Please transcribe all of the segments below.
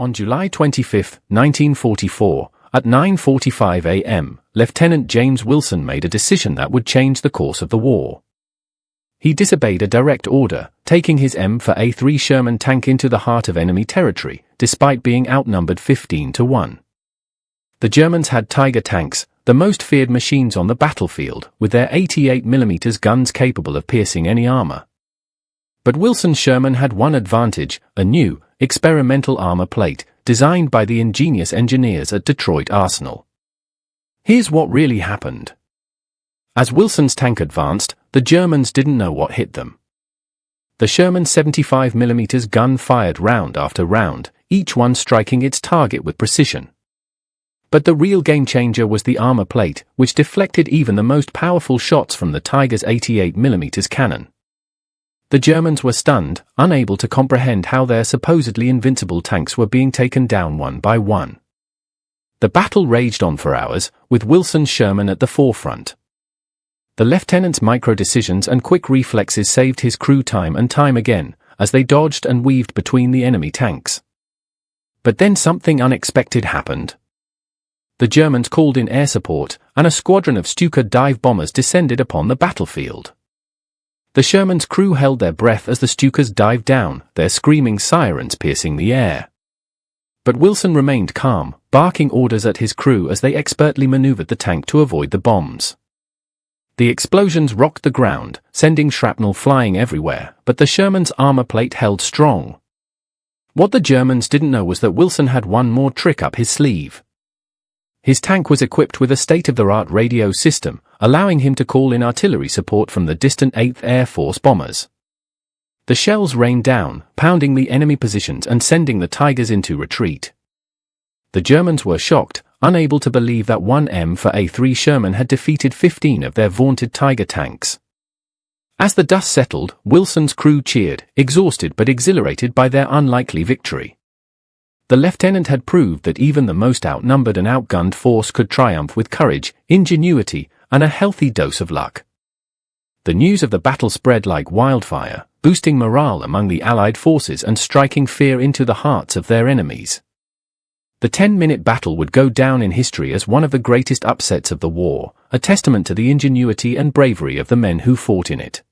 On July 25, 1944, at 9:45 a.m., Lieutenant James Wilson made a decision that would change the course of the war. He disobeyed a direct order, taking his M4A3 Sherman tank into the heart of enemy territory, despite being outnumbered 15-1. The Germans had Tiger tanks, the most feared machines on the battlefield, with their 88mm guns capable of piercing any armor. But Wilson's Sherman had one advantage: a new, experimental armor plate, designed by the ingenious engineers at Detroit Arsenal. Here's what really happened. As Wilson's tank advanced, the Germans didn't know what hit them. The Sherman's 75mm gun fired round after round, each one striking its target with precision. But the real game-changer was the armor plate, which deflected even the most powerful shots from the Tiger's 88mm cannon. The Germans were stunned, unable to comprehend how their supposedly invincible tanks were being taken down one by one. The battle raged on for hours, with Wilson's Sherman at the forefront. The lieutenant's micro-decisions and quick reflexes saved his crew time and time again, as they dodged and weaved between the enemy tanks. But then something unexpected happened. The Germans called in air support, and a squadron of Stuka dive bombers descended upon the battlefield. The Sherman's crew held their breath as the Stukas dived down, their screaming sirens piercing the air. But Wilson remained calm, barking orders at his crew as they expertly maneuvered the tank to avoid the bombs. The explosions rocked the ground, sending shrapnel flying everywhere, but the Sherman's armor plate held strong. What the Germans didn't know was that Wilson had one more trick up his sleeve. His tank was equipped with a state-of-the-art radio system, allowing him to call in artillery support from the distant 8th Air Force bombers. The shells rained down, pounding the enemy positions and sending the Tigers into retreat. The Germans were shocked, unable to believe that one M4A3 Sherman had defeated 15 of their vaunted Tiger tanks. As the dust settled, Wilson's crew cheered, exhausted but exhilarated by their unlikely victory. The lieutenant had proved that even the most outnumbered and outgunned force could triumph with courage, ingenuity, and a healthy dose of luck. The news of the battle spread like wildfire, boosting morale among the Allied forces and striking fear into the hearts of their enemies. The 10-minute battle would go down in history as one of the greatest upsets of the war, a testament to the ingenuity and bravery of the men who fought in it.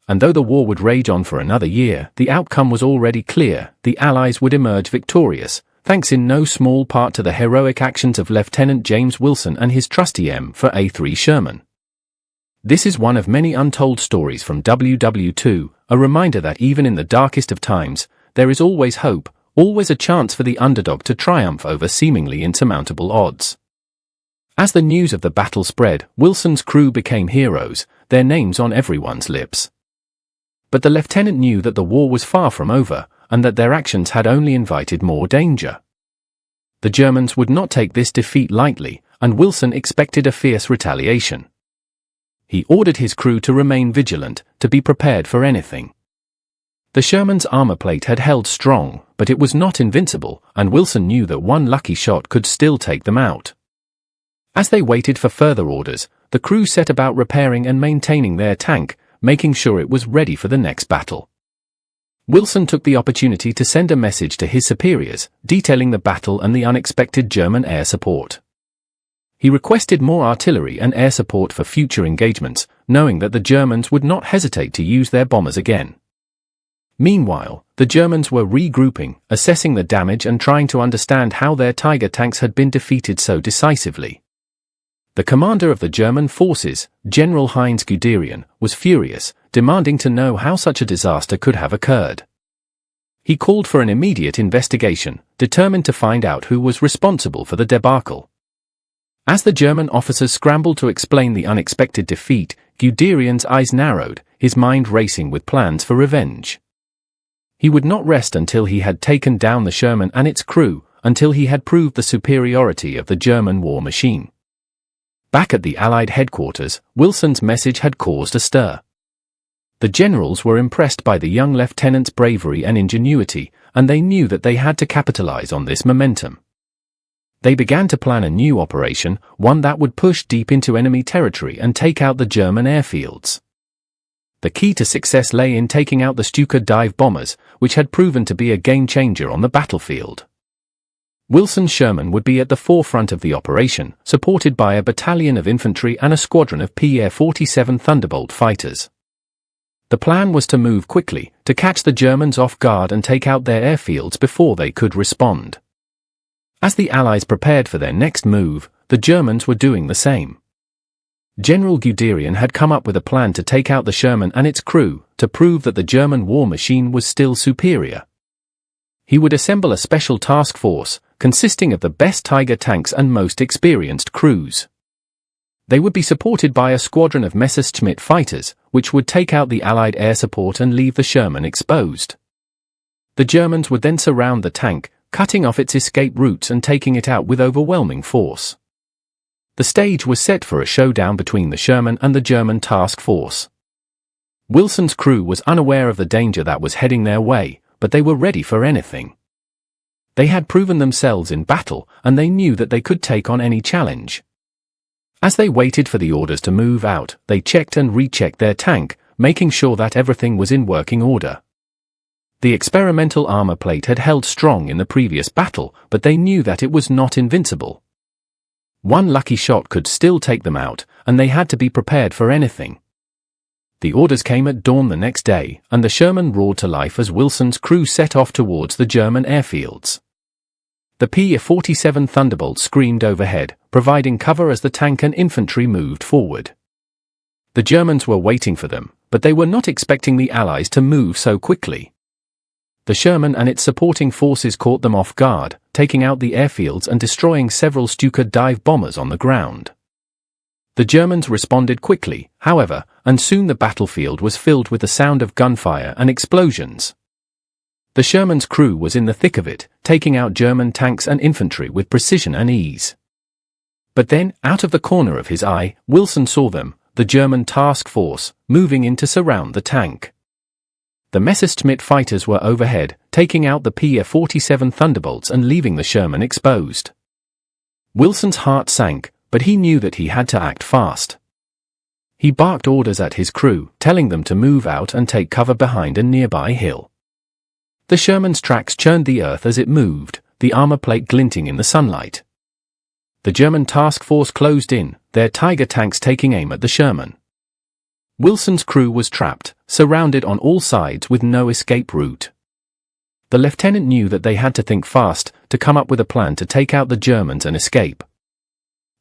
And though the war would rage on for another year, the outcome was already clear: the Allies would emerge victorious, thanks in no small part to the heroic actions of Lieutenant James Wilson and his trusty M4A3 Sherman. This is one of many untold stories from WW2, a reminder that even in the darkest of times, there is always hope, always a chance for the underdog to triumph over seemingly insurmountable odds. As the news of the battle spread, Wilson's crew became heroes, their names on everyone's lips. But the lieutenant knew that the war was far from over, and that their actions had only invited more danger. The Germans would not take this defeat lightly, and Wilson expected a fierce retaliation. He ordered his crew to remain vigilant, to be prepared for anything. The Sherman's armor plate had held strong, but it was not invincible, and Wilson knew that one lucky shot could still take them out. As they waited for further orders, the crew set about repairing and maintaining their tank, making sure it was ready for the next battle. Wilson took the opportunity to send a message to his superiors, detailing the battle and the unexpected German air support. He requested more artillery and air support for future engagements, knowing that the Germans would not hesitate to use their bombers again. Meanwhile, the Germans were regrouping, assessing the damage and trying to understand how their Tiger tanks had been defeated so decisively. The commander of the German forces, General Heinz Guderian, was furious, demanding to know how such a disaster could have occurred. He called for an immediate investigation, determined to find out who was responsible for the debacle. As the German officers scrambled to explain the unexpected defeat, Guderian's eyes narrowed, his mind racing with plans for revenge. He would not rest until he had taken down the Sherman and its crew, until he had proved the superiority of the German war machine. Back at the Allied headquarters, Wilson's message had caused a stir. The generals were impressed by the young lieutenant's bravery and ingenuity, and they knew that they had to capitalize on this momentum. They began to plan a new operation, one that would push deep into enemy territory and take out the German airfields. The key to success lay in taking out the Stuka dive bombers, which had proven to be a game-changer on the battlefield. Wilson's Sherman would be at the forefront of the operation, supported by a battalion of infantry and a squadron of M4A3 Thunderbolt fighters. The plan was to move quickly, to catch the Germans off guard and take out their airfields before they could respond. As the Allies prepared for their next move, the Germans were doing the same. General Guderian had come up with a plan to take out the Sherman and its crew, to prove that the German war machine was still superior. He would assemble a special task force, consisting of the best Tiger tanks and most experienced crews. They would be supported by a squadron of Messerschmitt fighters, which would take out the Allied air support and leave the Sherman exposed. The Germans would then surround the tank, cutting off its escape routes and taking it out with overwhelming force. The stage was set for a showdown between the Sherman and the German task force. Wilson's crew was unaware of the danger that was heading their way, but they were ready for anything. They had proven themselves in battle, and they knew that they could take on any challenge. As they waited for the orders to move out, they checked and rechecked their tank, making sure that everything was in working order. The experimental armor plate had held strong in the previous battle, but they knew that it was not invincible. One lucky shot could still take them out, and they had to be prepared for anything. The orders came at dawn the next day, and the Sherman roared to life as Wilson's crew set off towards the German airfields. The M4A3 Thunderbolt screamed overhead, providing cover as the tank and infantry moved forward. The Germans were waiting for them, but they were not expecting the Allies to move so quickly. The Sherman and its supporting forces caught them off guard, taking out the airfields and destroying several Stuka dive bombers on the ground. The Germans responded quickly, however, and soon the battlefield was filled with the sound of gunfire and explosions. The Sherman's crew was in the thick of it, taking out German tanks and infantry with precision and ease. But then, out of the corner of his eye, Wilson saw them, the German task force, moving in to surround the tank. The Messerschmitt fighters were overhead, taking out the M4A3 Thunderbolts and leaving the Sherman exposed. Wilson's heart sank, but he knew that he had to act fast. He barked orders at his crew, telling them to move out and take cover behind a nearby hill. The Sherman's tracks churned the earth as it moved, the armor plate glinting in the sunlight. The German task force closed in, their Tiger tanks taking aim at the Sherman. Wilson's crew was trapped, surrounded on all sides with no escape route. The lieutenant knew that they had to think fast, to come up with a plan to take out the Germans and escape.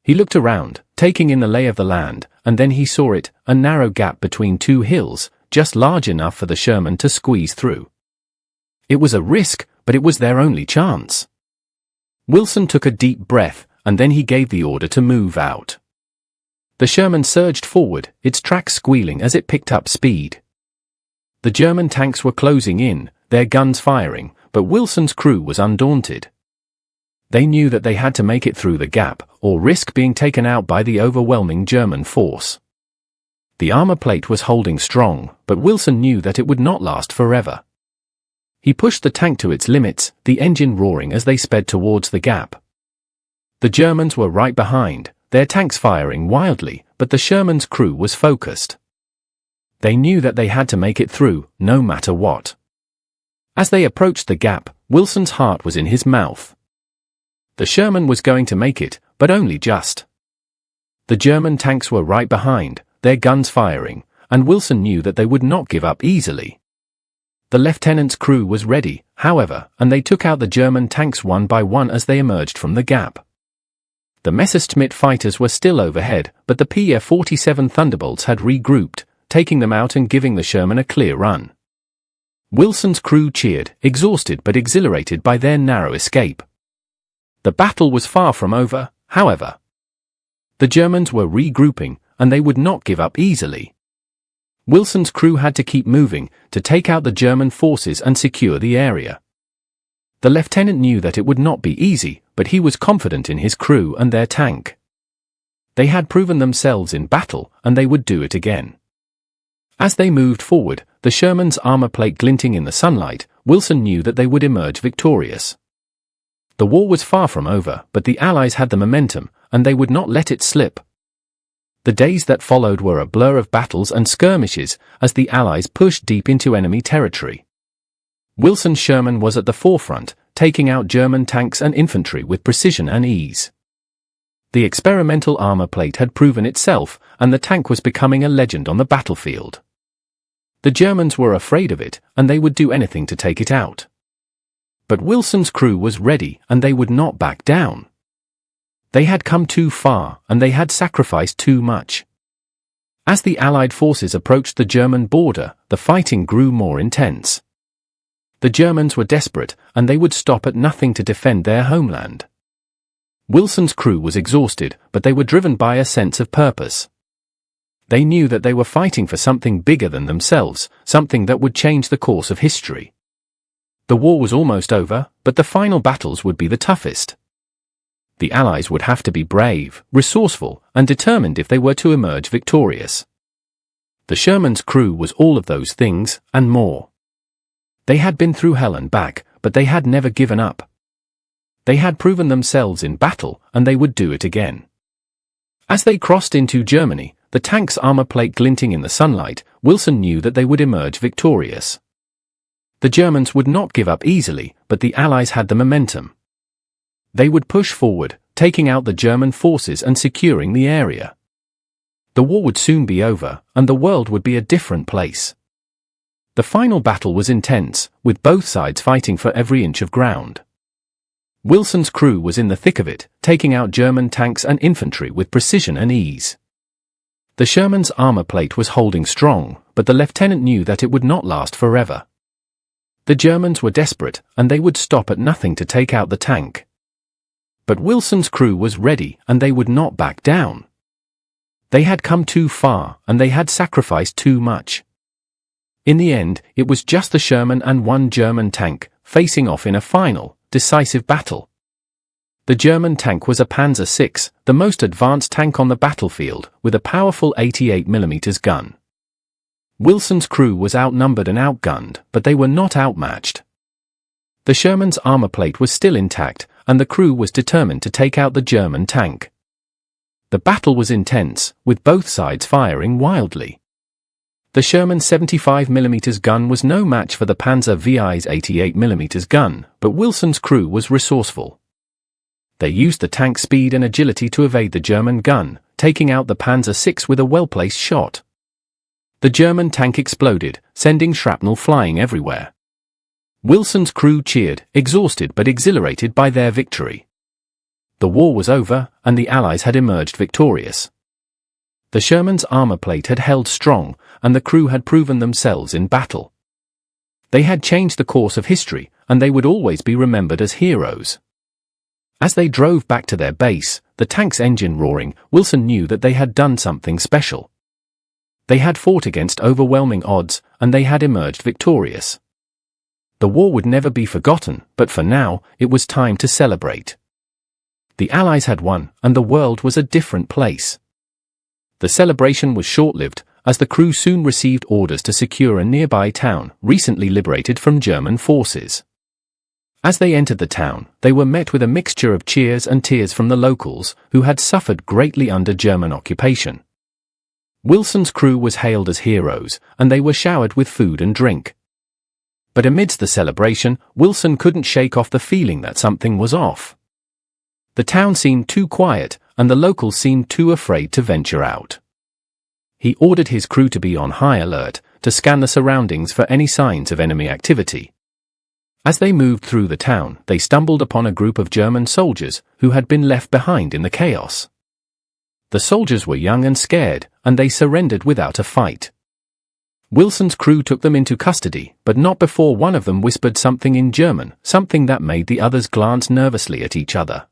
He looked around, taking in the lay of the land, and then he saw it, a narrow gap between two hills, just large enough for the Sherman to squeeze through. It was a risk, but it was their only chance. Wilson took a deep breath, and then he gave the order to move out. The Sherman surged forward, its tracks squealing as it picked up speed. The German tanks were closing in, their guns firing, but Wilson's crew was undaunted. They knew that they had to make it through the gap, or risk being taken out by the overwhelming German force. The armor plate was holding strong, but Wilson knew that it would not last forever. He pushed the tank to its limits, the engine roaring as they sped towards the gap. The Germans were right behind, their tanks firing wildly, but the Sherman's crew was focused. They knew that they had to make it through, no matter what. As they approached the gap, Wilson's heart was in his mouth. The Sherman was going to make it, but only just. The German tanks were right behind, their guns firing, and Wilson knew that they would not give up easily. The lieutenant's crew was ready, however, and they took out the German tanks one by one as they emerged from the gap. The Messerschmitt fighters were still overhead, but the M4A3 Thunderbolts had regrouped, taking them out and giving the Sherman a clear run. Wilson's crew cheered, exhausted but exhilarated by their narrow escape. The battle was far from over, however. The Germans were regrouping, and they would not give up easily. Wilson's crew had to keep moving, to take out the German forces and secure the area. The lieutenant knew that it would not be easy, but he was confident in his crew and their tank. They had proven themselves in battle, and they would do it again. As they moved forward, the Sherman's armor plate glinting in the sunlight, Wilson knew that they would emerge victorious. The war was far from over, but the Allies had the momentum, and they would not let it slip. The days that followed were a blur of battles and skirmishes, as the Allies pushed deep into enemy territory. Wilson's Sherman was at the forefront, taking out German tanks and infantry with precision and ease. The experimental armor plate had proven itself, and the tank was becoming a legend on the battlefield. The Germans were afraid of it, and they would do anything to take it out. But Wilson's crew was ready, and they would not back down. They had come too far, and they had sacrificed too much. As the Allied forces approached the German border, the fighting grew more intense. The Germans were desperate, and they would stop at nothing to defend their homeland. Wilson's crew was exhausted, but they were driven by a sense of purpose. They knew that they were fighting for something bigger than themselves, something that would change the course of history. The war was almost over, but the final battles would be the toughest. The Allies would have to be brave, resourceful, and determined if they were to emerge victorious. The Sherman's crew was all of those things, and more. They had been through hell and back, but they had never given up. They had proven themselves in battle, and they would do it again. As they crossed into Germany, the tank's armor plate glinting in the sunlight, Wilson knew that they would emerge victorious. The Germans would not give up easily, but the Allies had the momentum. They would push forward, taking out the German forces and securing the area. The war would soon be over, and the world would be a different place. The final battle was intense, with both sides fighting for every inch of ground. Wilson's crew was in the thick of it, taking out German tanks and infantry with precision and ease. The Sherman's armor plate was holding strong, but the lieutenant knew that it would not last forever. The Germans were desperate, and they would stop at nothing to take out the tank. But Wilson's crew was ready, and they would not back down. They had come too far, and they had sacrificed too much. In the end, it was just the Sherman and one German tank, facing off in a final, decisive battle. The German tank was a Panzer VI, the most advanced tank on the battlefield, with a powerful 88mm gun. Wilson's crew was outnumbered and outgunned, but they were not outmatched. The Sherman's armor plate was still intact, and the crew was determined to take out the German tank. The battle was intense, with both sides firing wildly. The Sherman's 75mm gun was no match for the Panzer VI's 88mm gun, but Wilson's crew was resourceful. They used the tank's speed and agility to evade the German gun, taking out the Panzer VI with a well-placed shot. The German tank exploded, sending shrapnel flying everywhere. Wilson's crew cheered, exhausted but exhilarated by their victory. The war was over, and the Allies had emerged victorious. The Sherman's armor plate had held strong, and the crew had proven themselves in battle. They had changed the course of history, and they would always be remembered as heroes. As they drove back to their base, the tank's engine roaring, Wilson knew that they had done something special. They had fought against overwhelming odds, and they had emerged victorious. The war would never be forgotten, but for now, it was time to celebrate. The Allies had won, and the world was a different place. The celebration was short-lived, as the crew soon received orders to secure a nearby town, recently liberated from German forces. As they entered the town, they were met with a mixture of cheers and tears from the locals, who had suffered greatly under German occupation. Wilson's crew was hailed as heroes, and they were showered with food and drink. But amidst the celebration, Wilson couldn't shake off the feeling that something was off. The town seemed too quiet, and the locals seemed too afraid to venture out. He ordered his crew to be on high alert, to scan the surroundings for any signs of enemy activity. As they moved through the town, they stumbled upon a group of German soldiers, who had been left behind in the chaos. The soldiers were young and scared, and they surrendered without a fight. Wilson's crew took them into custody, but not before one of them whispered something in German, something that made the others glance nervously at each other.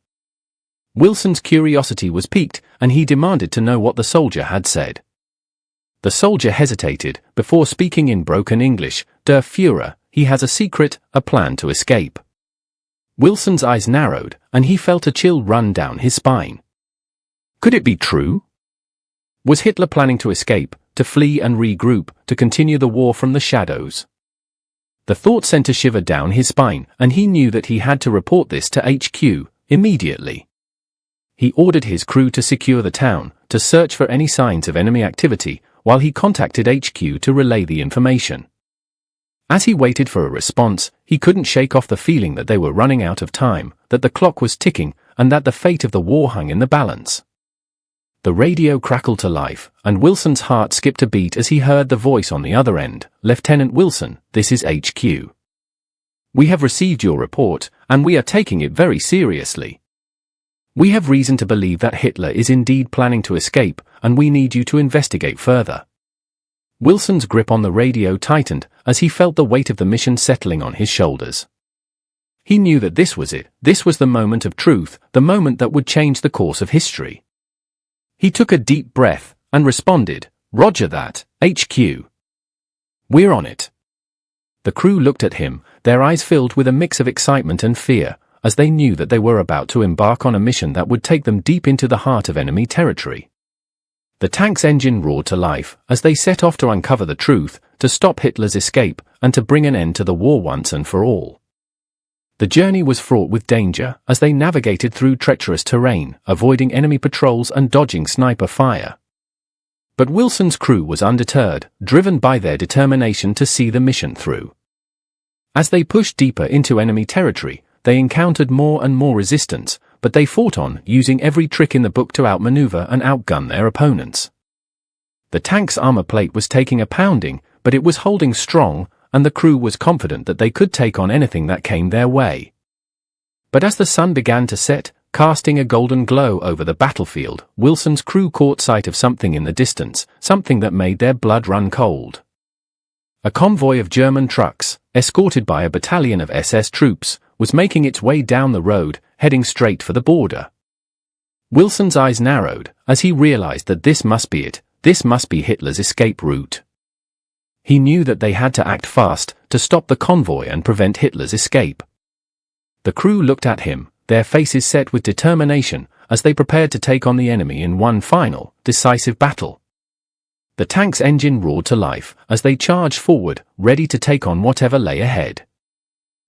Wilson's curiosity was piqued, and he demanded to know what the soldier had said. The soldier hesitated, before speaking in broken English, "Der Führer, he has a secret, a plan to escape." Wilson's eyes narrowed, and he felt a chill run down his spine. Could it be true? Was Hitler planning to escape, to flee and regroup, to continue the war from the shadows? The thought sent a shiver down his spine, and he knew that he had to report this to HQ, immediately. He ordered his crew to secure the town, to search for any signs of enemy activity, while he contacted HQ to relay the information. As he waited for a response, he couldn't shake off the feeling that they were running out of time, that the clock was ticking, and that the fate of the war hung in the balance. The radio crackled to life, and Wilson's heart skipped a beat as he heard the voice on the other end. "Lieutenant Wilson, this is HQ. We have received your report, and we are taking it very seriously. We have reason to believe that Hitler is indeed planning to escape, and we need you to investigate further." Wilson's grip on the radio tightened as he felt the weight of the mission settling on his shoulders. He knew that this was it. This was the moment of truth, the moment that would change the course of history. He took a deep breath and responded, "Roger that, HQ. We're on it." The crew looked at him, their eyes filled with a mix of excitement and fear, as they knew that they were about to embark on a mission that would take them deep into the heart of enemy territory. The tank's engine roared to life as they set off to uncover the truth, to stop Hitler's escape, and to bring an end to the war once and for all. The journey was fraught with danger as they navigated through treacherous terrain, avoiding enemy patrols and dodging sniper fire. But Wilson's crew was undeterred, driven by their determination to see the mission through. As they pushed deeper into enemy territory, they encountered more and more resistance, but they fought on, using every trick in the book to outmaneuver and outgun their opponents. The tank's armor plate was taking a pounding, but it was holding strong, and the crew was confident that they could take on anything that came their way. But as the sun began to set, casting a golden glow over the battlefield, Wilson's crew caught sight of something in the distance, something that made their blood run cold. A convoy of German trucks, escorted by a battalion of SS troops, was making its way down the road, heading straight for the border. Wilson's eyes narrowed as he realized that this must be it. This must be Hitler's escape route. He knew that they had to act fast to stop the convoy and prevent Hitler's escape. The crew looked at him, their faces set with determination, as they prepared to take on the enemy in one final, decisive battle. The tank's engine roared to life as they charged forward, ready to take on whatever lay ahead.